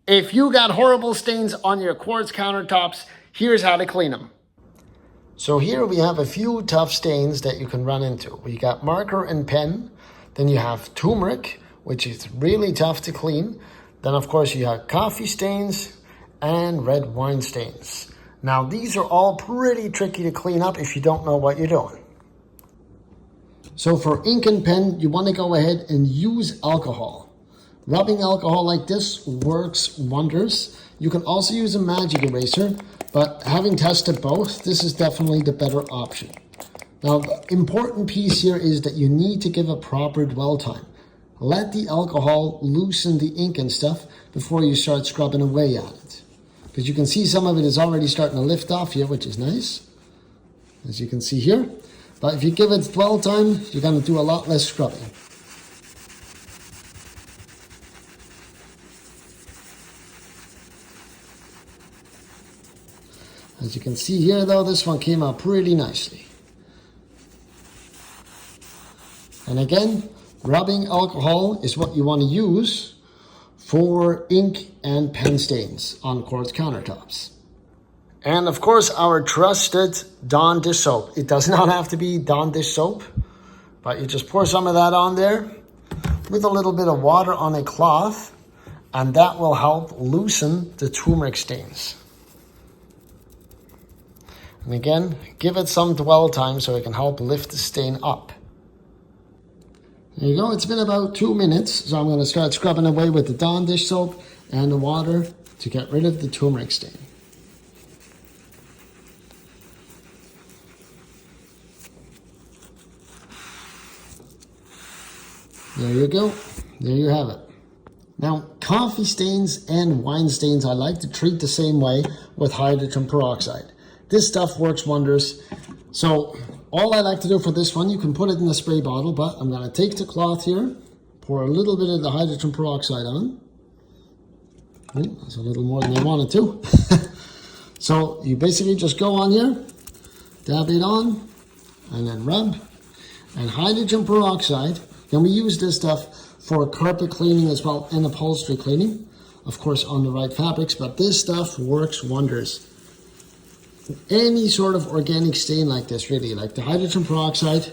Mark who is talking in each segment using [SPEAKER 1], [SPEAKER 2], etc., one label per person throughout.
[SPEAKER 1] If you got horrible stains on your quartz countertops, here's how to clean them. So here we have a few tough stains that you can run into. We got marker and pen. Then you have turmeric, which is really tough to clean. Then of course you have coffee stains and red wine stains. Now these are all pretty tricky to clean up if you don't know what you're doing. So for ink and pen, you want to go ahead and use alcohol. Rubbing alcohol like this works wonders. You can also use a magic eraser, but having tested both, this is definitely the better option. Now, the important piece here is that you need to give a proper dwell time. Let the alcohol loosen the ink and stuff before you start scrubbing away at it. Because you can see some of it is already starting to lift off here, which is nice, as you can see here. But if you give it dwell time, you're going to do a lot less scrubbing. As you can see here though, this one came out pretty nicely. And again, rubbing alcohol is what you want to use for ink and pen stains on quartz countertops. And of course, our trusted Dawn dish soap. It does not have to be Dawn dish soap, but you just pour some of that on there with a little bit of water on a cloth, and that will help loosen the turmeric stains. And again, give it some dwell time so it can help lift the stain up. There you go, it's been about 2 minutes, so I'm going to start scrubbing away with the Dawn dish soap and the water to get rid of the turmeric stain. There you go, there you have it. Now, coffee stains and wine stains I like to treat the same way with hydrogen peroxide. This stuff works wonders. So all I like to do for this one, you can put it in a spray bottle, but I'm going to take the cloth here, pour a little bit of the hydrogen peroxide on. Oh, that's a little more than I wanted to. So you basically just go on here, dab it on, and then rub. And hydrogen peroxide, and we use this stuff for carpet cleaning as well and upholstery cleaning, of course on the right fabrics, but this stuff works wonders. Any sort of organic stain like this, really, like the hydrogen peroxide,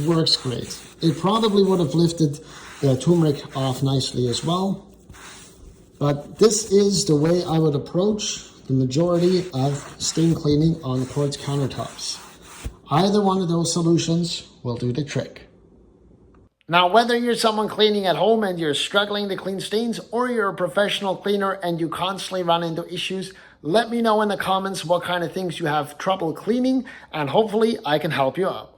[SPEAKER 1] works great. It probably would have lifted the turmeric off nicely as well. But this is the way I would approach the majority of stain cleaning on quartz countertops. Either one of those solutions will do the trick. Now, whether you're someone cleaning at home and you're struggling to clean stains, or you're a professional cleaner and you constantly run into issues, let me know in the comments what kind of things you have trouble cleaning, and hopefully I can help you out.